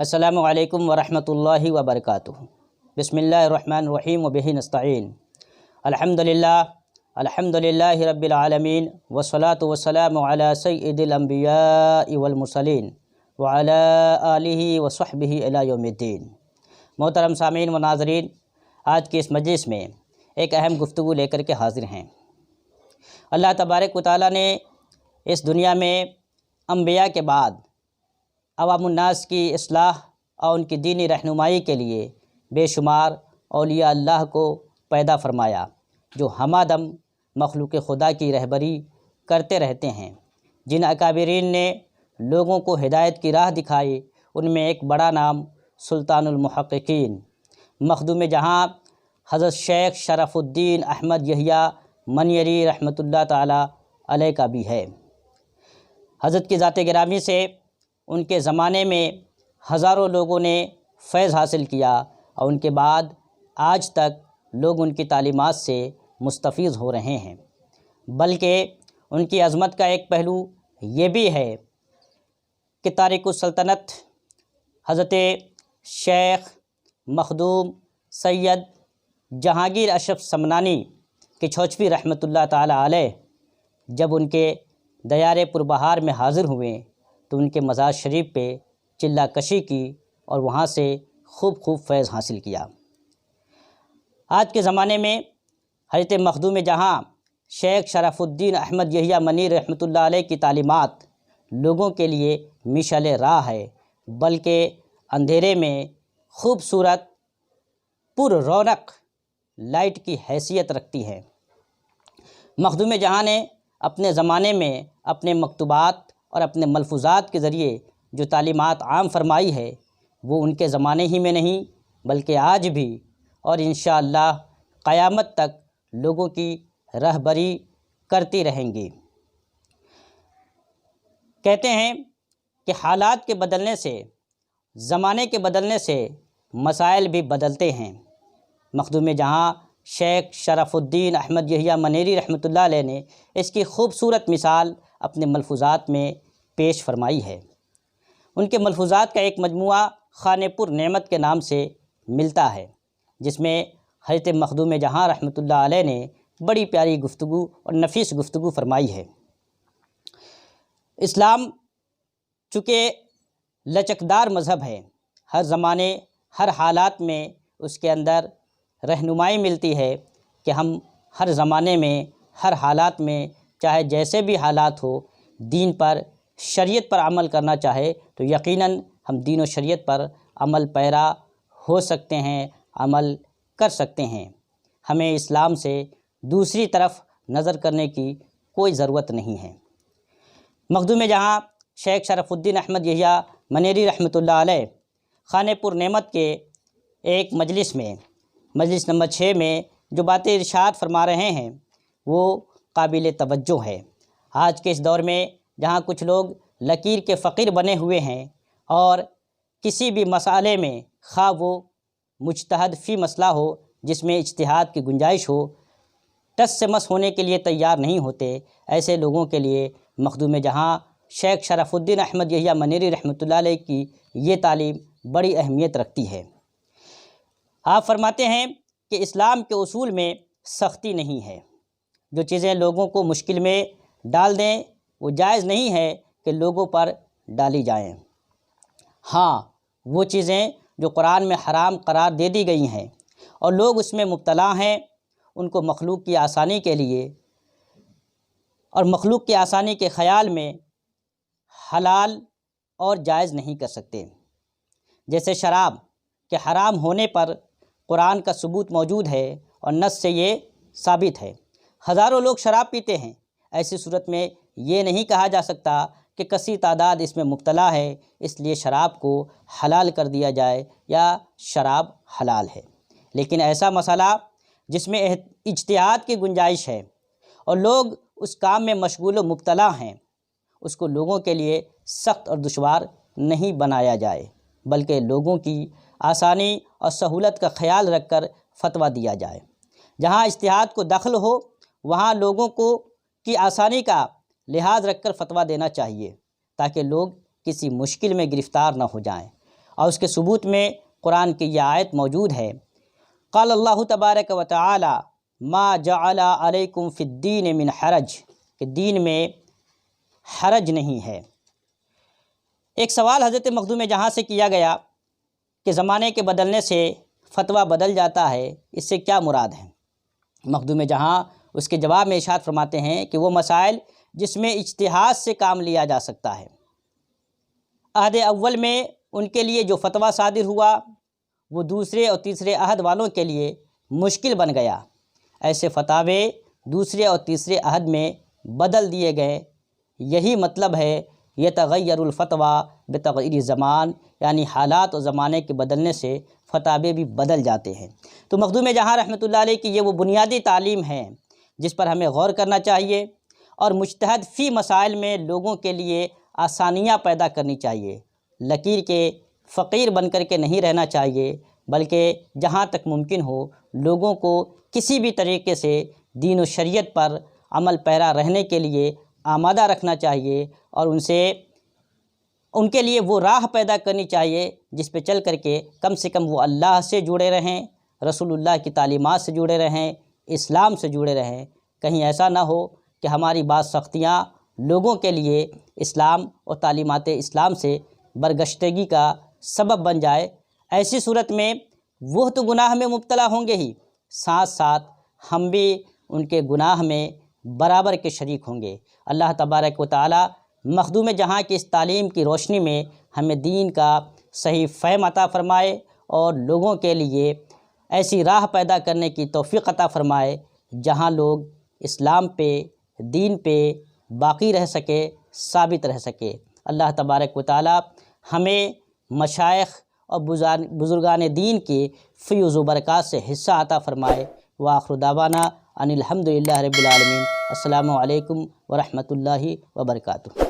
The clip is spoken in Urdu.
السلام علیکم ورحمۃ اللہ وبرکاتہ۔ بسم اللہ الرحمن الرحیم وبہ نستعین۔ الحمد للہ رب العالمین والصلاة والسلام علی سید الانبیاء والمرسلین وعلی آلہ وصحبہ الی یوم الدین۔ محترم سامعین و ناظرین، آج کی اس مجلس میں ایک اہم گفتگو لے کر کے حاضر ہیں۔ اللہ تبارک و تعالیٰ نے اس دنیا میں انبیاء کے بعد عوام الناس کی اصلاح اور ان کی دینی رہنمائی کے لیے بے شمار اولیاء اللہ کو پیدا فرمایا، جو ہمہ دم مخلوق خدا کی رہبری کرتے رہتے ہیں۔ جن اکابرین نے لوگوں کو ہدایت کی راہ دکھائی، ان میں ایک بڑا نام سلطان المحققین مخدوم جہاں حضرت شیخ شرف الدین احمد یحییٰ منیری رحمۃ اللہ تعالی علیہ کا بھی ہے۔ حضرت کی ذات گرامی سے ان کے زمانے میں ہزاروں لوگوں نے فیض حاصل کیا، اور ان کے بعد آج تک لوگ ان کی تعلیمات سے مستفیض ہو رہے ہیں۔ بلکہ ان کی عظمت کا ایک پہلو یہ بھی ہے کہ تارک السلطنت حضرت شیخ مخدوم سید جہانگیر اشرف سمنانی کچھوچوی رحمۃ اللہ تعالی علیہ جب ان کے دیار پربہار میں حاضر ہوئے تو ان کے مزار شریف پہ چلہ کشی کی اور وہاں سے خوب فیض حاصل کیا۔ آج کے زمانے میں حضرت مخدوم جہاں شیخ شرف الدین احمد یحییٰ منیر رحمۃ اللہ علیہ کی تعلیمات لوگوں کے لیے مشعل راہ ہے، بلکہ اندھیرے میں خوبصورت پر رونق لائٹ کی حیثیت رکھتی ہے۔ مخدوم جہاں نے اپنے زمانے میں اپنے مکتوبات اور اپنے ملفوظات کے ذریعے جو تعلیمات عام فرمائی ہے، وہ ان کے زمانے ہی میں نہیں بلکہ آج بھی اور انشاءاللہ قیامت تک لوگوں کی رہبری کرتی رہیں گی۔ کہتے ہیں کہ حالات کے بدلنے سے، زمانے کے بدلنے سے مسائل بھی بدلتے ہیں۔ مخدوم جہاں شیخ شرف الدین احمد یحییٰ منیری رحمۃ اللہ علیہ نے اس کی خوبصورت مثال اپنے ملفوظات میں پیش فرمائی ہے۔ ان کے ملفوظات کا ایک مجموعہ خانہ پر نعمت کے نام سے ملتا ہے، جس میں حضرت مخدوم جہاں رحمۃ اللہ علیہ نے بڑی پیاری گفتگو اور نفیس گفتگو فرمائی ہے۔ اسلام چونکہ لچکدار مذہب ہے، ہر زمانے ہر حالات میں اس کے اندر رہنمائی ملتی ہے کہ ہم ہر زمانے میں ہر حالات میں چاہے جیسے بھی حالات ہو، دین پر شریعت پر عمل کرنا چاہے تو یقیناً ہم دین و شریعت پر عمل پیرا ہو سکتے ہیں، عمل کر سکتے ہیں۔ ہمیں اسلام سے دوسری طرف نظر کرنے کی کوئی ضرورت نہیں ہے۔ مخدوم جہاں شیخ شرف الدین احمد یحییٰ منیری رحمۃ اللہ علیہ خانہ پر نعمت کے ایک مجلس میں، مجلس نمبر 6 میں جو باتیں ارشاد فرما رہے ہیں وہ قابل توجہ ہے۔ آج کے اس دور میں جہاں کچھ لوگ لکیر کے فقیر بنے ہوئے ہیں اور کسی بھی مسئلے میں خواہ وہ مجتہد فی مسئلہ ہو جس میں اجتہاد کی گنجائش ہو، ٹس سے مس ہونے کے لیے تیار نہیں ہوتے، ایسے لوگوں کے لیے مخدوم جہاں شیخ شرف الدین احمد یحییٰ منیری رحمۃ اللہ علیہ کی یہ تعلیم بڑی اہمیت رکھتی ہے۔ آپ فرماتے ہیں کہ اسلام کے اصول میں سختی نہیں ہے۔ جو چیزیں لوگوں کو مشکل میں ڈال دیں وہ جائز نہیں ہے کہ لوگوں پر ڈالی جائیں۔ ہاں، وہ چیزیں جو قرآن میں حرام قرار دے دی گئی ہیں اور لوگ اس میں مبتلا ہیں، ان کو مخلوق کی آسانی کے لیے اور مخلوق کی آسانی کے خیال میں حلال اور جائز نہیں کر سکتے۔ جیسے شراب کے حرام ہونے پر قرآن کا ثبوت موجود ہے اور نص سے یہ ثابت ہے۔ ہزاروں لوگ شراب پیتے ہیں، ایسی صورت میں یہ نہیں کہا جا سکتا کہ کثیر تعداد اس میں مبتلا ہے اس لیے شراب کو حلال کر دیا جائے یا شراب حلال ہے۔ لیکن ایسا مسئلہ جس میں اجتہاد کی گنجائش ہے اور لوگ اس کام میں مشغول و مبتلا ہیں، اس کو لوگوں کے لیے سخت اور دشوار نہیں بنایا جائے، بلکہ لوگوں کی آسانی اور سہولت کا خیال رکھ کر فتویٰ دیا جائے۔ جہاں اجتہاد کو دخل ہو وہاں لوگوں کو کی آسانی کا لحاظ رکھ کر فتویٰ دینا چاہیے تاکہ لوگ کسی مشکل میں گرفتار نہ ہو جائیں اور اس کے ثبوت میں قرآن کی یہ آیت موجود ہے۔ قال اللہ تبارک و تعالی ما جعل علیکم فی الدین من حرج، کہ دین میں حرج نہیں ہے۔ ایک سوال حضرت مخدوم جہاں سے کیا گیا کہ زمانے کے بدلنے سے فتویٰ بدل جاتا ہے، اس سے کیا مراد ہے؟ مخدوم جہاں اس کے جواب میں ارشاد فرماتے ہیں کہ وہ مسائل جس میں اجتہاد سے کام لیا جا سکتا ہے، عہد اول میں ان کے لیے جو فتویٰ صادر ہوا وہ دوسرے اور تیسرے عہد والوں کے لیے مشکل بن گیا، ایسے فتاوے دوسرے اور تیسرے عہد میں بدل دیے گئے۔ یہی مطلب ہے یتغیر الفتویٰ بتغیر زمان، یعنی حالات اور زمانے کے بدلنے سے فتاوے بھی بدل جاتے ہیں۔ تو مخدوم جہاں رحمۃ اللہ علیہ کی یہ وہ بنیادی تعلیم ہے جس پر ہمیں غور کرنا چاہیے، اور مجتہد فی مسائل میں لوگوں کے لیے آسانیاں پیدا کرنی چاہیے، لکیر کے فقیر بن کر کے نہیں رہنا چاہیے، بلکہ جہاں تک ممکن ہو لوگوں کو کسی بھی طریقے سے دین و شریعت پر عمل پیرا رہنے کے لیے آمادہ رکھنا چاہیے، اور ان کے لیے وہ راہ پیدا کرنی چاہیے جس پہ چل کر کے کم وہ اللہ سے جڑے رہیں، رسول اللہ کی تعلیمات سے جڑے رہیں، اسلام سے جڑے رہیں۔ کہیں ایسا نہ ہو کہ ہماری بعض سختیاں لوگوں کے لیے اسلام اور تعلیمات اسلام سے برگشتگی کا سبب بن جائے۔ ایسی صورت میں وہ تو گناہ میں مبتلا ہوں گے ہی، ساتھ ساتھ ہم بھی ان کے گناہ میں برابر کے شریک ہوں گے۔ اللہ تبارک و تعالی مخدوم جہاں کی اس تعلیم کی روشنی میں ہمیں دین کا صحیح فہم عطا فرمائے، اور لوگوں کے لیے ایسی راہ پیدا کرنے کی توفیق عطا فرمائے جہاں لوگ اسلام پہ، دین پہ باقی رہ سکے، ثابت رہ سکے۔ اللہ تبارک و تعالی ہمیں مشائخ اور بزرگان دین کے فیض و برکات سے حصہ عطا فرمائے۔ وآخر دعوانا ان الحمد للہ رب العالمین۔ السلام علیکم ورحمۃ اللہ وبرکاتہ۔